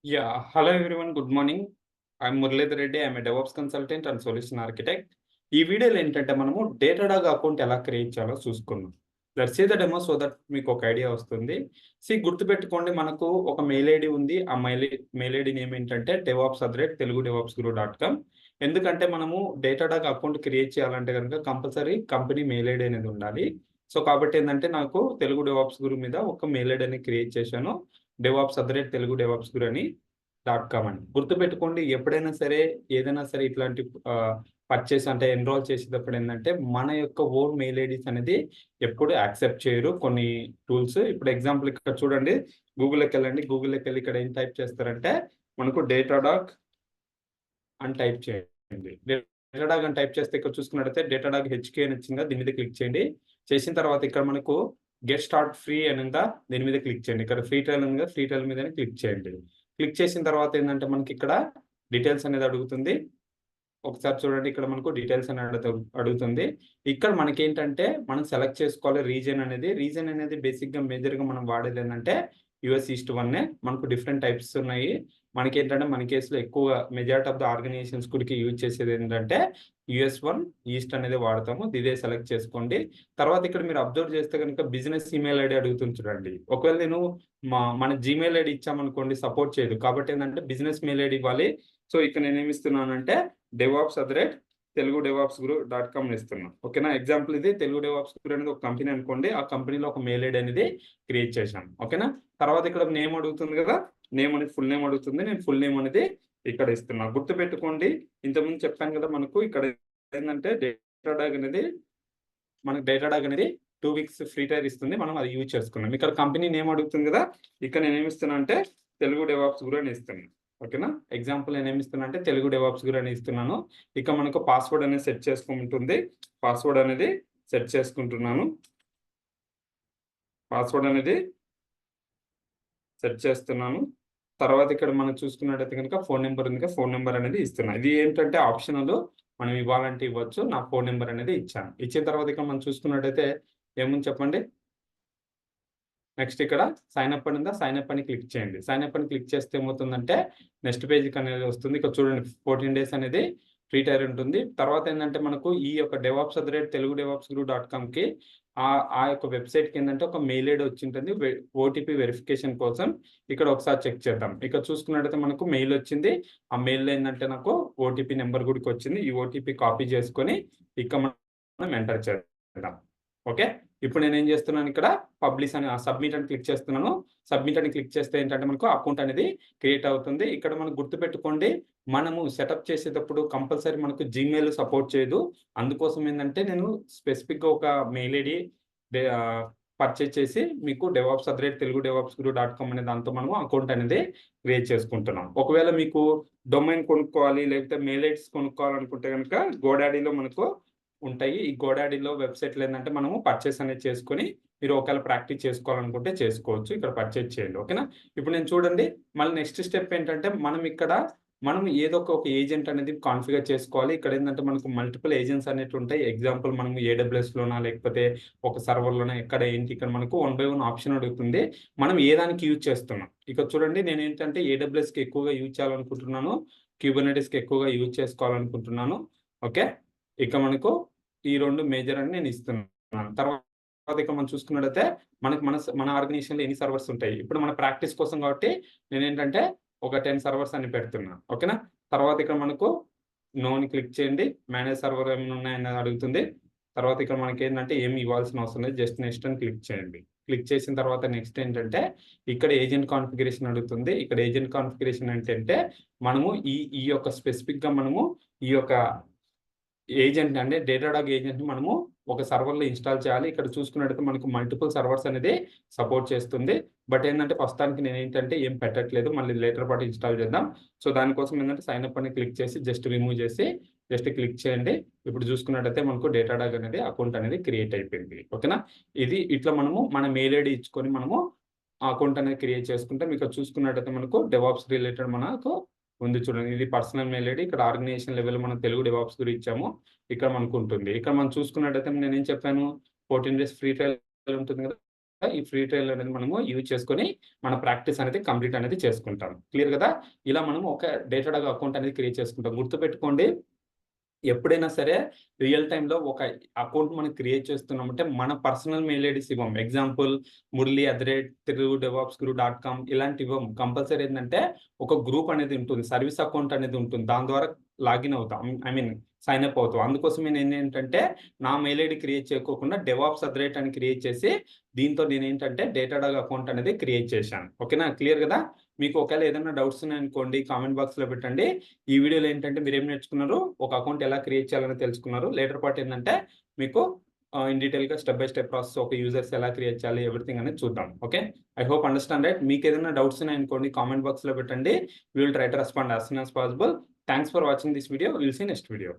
Hello everyone, good morning. I'm Muralidhar Reddy. I'm a DevOps consultant and solution architect. ఈ వీడియోలో ఏంటంటే మనము డేటాడాగ్ account ఎలా క్రియేట్ చేయాలో చూసుకుందాం. Let's see the demo so that మీకు ఒక ఐడియా వస్తుంది. గుర్తుపెట్టుకోండి, మనకు ఒక మెయిల్ ఐడి ఉంది. ఆ మెయిల్ ఐడి నేమ్ ఏంటంటే devops@telugudevopsguru.com. ఎందుకంటే మనము డేటాడాగ్ అకౌంట్ క్రియేట్ చేయాలంటే కనుక కంపల్సరీ కంపెనీ మెయిల్ ఐడి అనేది ఉండాలి. సో కాబట్టి ఏంటంటే నాకు తెలుగు డెవాప్స్ గురు మీద ఒక మెయిల్ ఐడి అనేది క్రియేట్ చేశాను. devops@telugudevopsguru అని .com అని గుర్తుపెట్టుకోండి. ఎప్పుడైనా సరే ఏదైనా సరే ఇట్లాంటి పర్చేస్ అంటే ఎన్రోల్ చేసేటప్పుడు ఏంటంటే మన యొక్క ఓన్ మెయిల్ ఐడీస్ అనేది ఎప్పుడు యాక్సెప్ట్ చేయరు కొన్ని టూల్స్. ఇప్పుడు ఎగ్జాంపుల్ ఇక్కడ చూడండి, గూగుల్లోకి వెళ్ళండి. గూగుల్లోకి వెళ్ళి ఇక్కడ ఏం టైప్ చేస్తారంటే మనకు డేటాడాగ్ అని టైప్ చేయండి. డేటాడాగ్ అని టైప్ చేస్తే ఇక్కడ చూసుకున్నట్టయితే డేటాడాగ్ హెచ్కే అని వచ్చిందా, దీని మీద క్లిక్ చేయండి. చేసిన తర్వాత ఇక్కడ మనకు గెట్ స్టార్ట్ ఫ్రీ అని ఉందా, దీని మీద క్లిక్ చేయండి. ఇక్కడ ఫ్రీ ట్రయల్ ఉంది కదా, ఫ్రీ ట్రయల్ మీదనే క్లిక్ చేయండి. క్లిక్ చేసిన తర్వాత ఏంటంటే మనకి ఇక్కడ డీటెయిల్స్ అనేది అడుగుతుంది. ఒకసారి చూడండి, ఇక్కడ మనకు డీటెయిల్స్ అనేది అడుగుతుంది. ఇక్కడ మనకి ఏంటంటే మనం సెలెక్ట్ చేసుకోవాలి రీజన్ అనేది. రీజన్ అనేది బేసిక్గా మేజర్గా మనం వాడేది ఏంటంటే యుఎస్ ఈస్ట్ 1. మనకు డిఫరెంట్ టైప్స్ ఉన్నాయి. మనకి ఏంటంటే మన కేసులో ఎక్కువగా మెజారిటీ ఆఫ్ ద ఆర్గనైజేషన్స్ కూడా యూజ్ చేసేది ఏంటంటే US1 ఈస్ట్ అనేది వాడతాము. ఇదే సెలెక్ట్ చేసుకోండి. తర్వాత ఇక్కడ మీరు అబ్జర్వ్ చేస్తే కనుక బిజినెస్ ఈమెయిల్ ఐడి అడుగుతుంది చూడండి. ఒకవేళ నేను మన జీమెయిల్ ఐడి ఇచ్చామనుకోండి సపోర్ట్ చేయదు. కాబట్టి ఏంటంటే బిజినెస్ మెయిల్ ఐడి ఇవ్వాలి. సో ఇక్కడ నేను ఏమి ఇస్తున్నానంటే devops@telugudevopsguru.com ఇస్తున్నాను. ఓకేనా. ఎగ్జాంపుల్ ఇది తెలుగు డెవాప్స్ గురు అనేది ఒక కంపెనీ అనుకోండి. ఆ కంపెనీలో ఒక మెయిల్ ఐడి అనేది క్రియేట్ చేశాను. ఓకేనా. తర్వాత ఇక్కడ నేమ్ అడుగుతుంది కదా, నేమ్ అనేది ఫుల్ నేమ్ అడుగుతుంది. నేను ఫుల్ నేమ్ అనేది ఇక్కడ ఇస్తున్నాను. గుర్తుపెట్టుకోండి, ఇంతకుముందు చెప్పాను కదా మనకు ఇక్కడ ఏంటంటే డేటాడాగ్ అనేది 2 వీక్స్ ఫ్రీ ట్రయల్ ఇస్తుంది. మనం అది యూజ్ చేసుకున్నాం. ఇక్కడ కంపెనీ నేమ్ అడుగుతుంది కదా, ఇక్కడ నేను ఏమి ఇస్తున్నా అంటే తెలుగు డెవాప్స్ గురు అని ఇస్తున్నాను. ఓకేనా. ఎగ్జాంపుల్ నేను ఏమి ఇస్తున్నా అంటే తెలుగు డెవాప్స్ గురు అని ఇస్తున్నాను. ఇక మనకు పాస్వర్డ్ అనేది సెట్ చేసుకుంటుంది. పాస్వర్డ్ అనేది సెట్ చేసుకుంటున్నాను. పాస్వర్డ్ అనేది సెట్ చేస్తున్నాను. తర్వాత ఇక్కడ మనం చూసుకున్నట్టయితే కనుక ఫోన్ నెంబర్ ఉంది కదా, ఫోన్ నెంబర్ అనేది ఇస్తున్నాను. ఇది ఏంటంటే ఆప్షనల్, మనం ఇవ్వాలంటే ఇవ్వచ్చు. నా ఫోన్ నెంబర్ అనేది ఇచ్చాను. ఇచ్చిన తర్వాత ఇక్కడ మనం చూసుకున్నట్టయితే ఏముంది చెప్పండి. నెక్స్ట్ ఇక్కడ సైన్ అప్ అని ఉందా, సైన్ అప్ అని క్లిక్ చేయండి. సైన్ అప్ అని క్లిక్ చేస్తే ఏమవుతుందంటే నెక్స్ట్ పేజ్కి అనేది వస్తుంది. ఇక్కడ చూడండి 14 days అనేది ఫ్రీ ట్రయల్ ఉంటుంది. తర్వాత ఏంటంటే మనకు ఈ యొక్క devops@telugudevopsguru.comకి ఆ యొక్క వెబ్సైట్కి ఏంటంటే ఒక మెయిల్ ఐడి వచ్చి ఉంటుంది ఓటీపీ వెరిఫికేషన్ కోసం. ఇక్కడ ఒకసారి చెక్ చేద్దాం. ఇక్కడ చూసుకున్నట్టయితే మనకు మెయిల్ వచ్చింది. ఆ మెయిల్లో ఏంటంటే నాకు ఓటీపీ నెంబర్ కూడా వచ్చింది. ఈ ఓటీపీ కాపీ చేసుకొని ఇక్కడ మనం ఎంటర్ చేద్దాం. ఓకే. ఇప్పుడు నేను ఏం చేస్తున్నాను, ఇక్కడ పబ్లిష్ అని సబ్మిట్ అని క్లిక్ చేస్తున్నాను. సబ్మిట్ అని క్లిక్ చేస్తే ఏంటంటే మనకు అకౌంట్ అనేది క్రియేట్ అవుతుంది. ఇక్కడ మనం గుర్తుపెట్టుకోండి, మనము సెటప్ చేసేటప్పుడు కంపల్సరీ మనకు జీమెయిల్ సపోర్ట్ చేయదు. అందుకోసం ఏంటంటే నేను స్పెసిఫిక్గా ఒక మెయిల్ ఐడి పర్చేజ్ చేసి మీకు devops@telugudevopsguru.com అనే దాంతో మనము అకౌంట్ అనేది క్రియేట్ చేసుకుంటున్నాం. ఒకవేళ మీకు డొమైన్ కొనుక్కోవాలి లేకపోతే మెయిల్ ఐడీస్ కొనుక్కోవాలనుకుంటే కనుక గోడాడీలో మనకు ఉంటాయి. ఈ గోడాడీలో వెబ్సైట్లు ఏంటంటే మనము పర్చేస్ అనేది చేసుకొని మీరు ఒకవేళ ప్రాక్టీస్ చేసుకోవాలనుకుంటే చేసుకోవచ్చు. ఇక్కడ పర్చేస్ చేయండి. ఓకేనా. ఇప్పుడు నేను చూడండి, మళ్ళీ నెక్స్ట్ స్టెప్ ఏంటంటే మనం ఏదో ఒక ఏజెంట్ అనేది కాన్ఫిగర్ చేసుకోవాలి. ఇక్కడ ఏంటంటే మనకు మల్టిపుల్ ఏజెంట్స్ అనేవి ఉంటాయి. ఎగ్జాంపుల్ మనం AWSలోనా లేకపోతే ఒక సర్వర్లోనా ఎక్కడ ఏంటి, ఇక్కడ మనకు 1 by 1 ఆప్షన్ అడుగుతుంది. మనం ఏ దానికి యూజ్ చేస్తున్నాం. ఇక్కడ చూడండి, నేను ఏంటంటే AWSకి ఎక్కువగా యూజ్ చేయాలనుకుంటున్నాను, క్యూబర్నెటిస్కి ఎక్కువగా యూజ్ చేసుకోవాలనుకుంటున్నాను. ఓకే. ఇక మనకు ఈ 2 మేజర్ అని నేను ఇస్తున్నాను. తర్వాత ఇక మనం చూసుకున్నట్టయితే మన ఆర్గనైజేషన్లో ఎన్ని సర్వర్స్ ఉంటాయి. ఇప్పుడు మన ప్రాక్టీస్ కోసం కాబట్టి నేను ఏంటంటే ఒక 10 సర్వర్స్ అని పెడుతున్నాను. ఓకేనా. తర్వాత ఇక్కడ మనకు నోని క్లిక్ చేయండి. మేనేజ్ సర్వర్ ఏమైనా ఉన్నాయని అడుగుతుంది. తర్వాత ఇక్కడ మనకి ఏంటంటే ఏమి ఇవ్వాల్సిన అవసరం లేదు, జస్ట్ నెక్స్ట్ అని క్లిక్ చేయండి. క్లిక్ చేసిన తర్వాత నెక్స్ట్ ఏంటంటే ఇక్కడ ఏజెంట్ కాన్ఫిగరేషన్ అడుగుతుంది. ఇక్కడ ఏజెంట్ కాన్ఫిగరేషన్ ఏంటంటే మనము ఈ యొక్క స్పెసిఫిక్గా మనము ఈ యొక్క ఏజెంట్ అంటే డేటాడాగ్ ఏజెంట్ని మనము ఒక సర్వర్లో ఇన్స్టాల్ చేయాలి. ఇక్కడ చూసుకున్నట్టయితే మనకు మల్టిపుల్ సర్వర్స్ అనేది సపోర్ట్ చేస్తుంది. బట్ ఏంటంటే ప్రస్తుతానికి నేను ఏంటంటే ఏం పెట్టట్లేదు, మళ్ళీ లేటర్ పాటు ఇన్స్టాల్ చేద్దాం. సో దానికోసం ఏంటంటే సైన్ అప్ అని క్లిక్ చేసి జస్ట్ రిమూవ్ చేసి జస్ట్ క్లిక్ చేయండి. ఇప్పుడు చూసుకున్నట్టయితే మనకు డేటాడాగ్ అనేది అకౌంట్ అనేది క్రియేట్ అయిపోయింది. ఓకేనా. ఇది ఇట్లా మనము మన మెయిల్ ఐడి ఇచ్చుకొని మనము అకౌంట్ అనేది క్రియేట్ చేసుకుంటే మీకు చూసుకున్నట్టయితే మనకు డెవాప్స్ రిలేటెడ్ మనకు ఉంది చూడండి. ఇది పర్సనల్ మెయిల్ ఐడి. ఇక్కడ ఆర్గనైజేషన్ లెవెల్ మనం తెలుగు డెవాప్స్ గురించి ఇచ్చాము. ఇక్కడ మనకు ఉంటుంది. ఇక్కడ మనం చూసుకున్నట్టయితే నేను ఏం చెప్పాను, 14 days ఫ్రీ ట్రయల్ ఉంటుంది కదా, ఈ ఫ్రీ ట్రయల్ అనేది మనము యూజ్ చేసుకొని మన ప్రాక్టీస్ అనేది కంప్లీట్ అనేది చేసుకుంటాం. క్లియర్ కదా? ఇలా మనం ఒక డేటాడాగ్ అకౌంట్ అనేది క్రియేట్ చేసుకుంటాం. గుర్తుపెట్టుకోండి, ఎప్పుడైనా సరే రియల్ టైమ్‌లో ఒక అకౌంట్ మనం క్రియేట్ చేస్తున్నామంటే మన పర్సనల్ మెయిల్ ఐడీస్ ఇవ్వం. ఎగ్జాంపుల్ murli@TeluguDevOpsGuru.com ఇలాంటివి ఇవ్వం. కంపల్సరీ ఏందంటే ఒక గ్రూప్ అనేది ఉంటుంది. సర్వీస్ అకౌంట్ అనేది ఉంటుంది. దాని ద్వారా లాగిన్ అవుతాం. ఐ మీన్ సైన్ అప్ అవుతాం. అందుకోసమే నేనేంటంటే నా మెయిల్ ఐడీ క్రియేట్ చేయకోకుండా డెవాప్స్ అని క్రియేట్ చేసి దీంతో నేనేంటంటే డేటాడాగ్ అకౌంట్ అనేది క్రియేట్ చేశాను. ఓకేనా? క్లియర్ కదా? మీకు ఒకవేళ ఏదైనా డౌట్స్ ఉన్నాయనుకోండి కామెంట్ బాక్స్‌లో పెట్టండి. ఈ వీడియోలో ఏంటంటే మీరేం నేర్చుకున్నారు? ఒక అకౌంట్ ఎలా క్రియేట్ చేయాలని తెలుసుకున్నారు. లేటర్ పార్ట్ ఏందంటే మీకు ఇన్ డీటెయిల్‌గా స్టెప్ బై స్టెప్ ప్రాసెస్ ఒక యూజర్స్ ఎలా క్రియేట్ చేయాలి ఎవ్రీథింగ్ అనేది చూద్దాం. Okay. I hope understand right. మీకేదైనా డౌట్స్ ఉన్నాయనుకోండి కామెంట్ బాక్స్‌లో పెట్టండి. We will try to respond as soon as possible. Thanks for watching this video. Will see next video.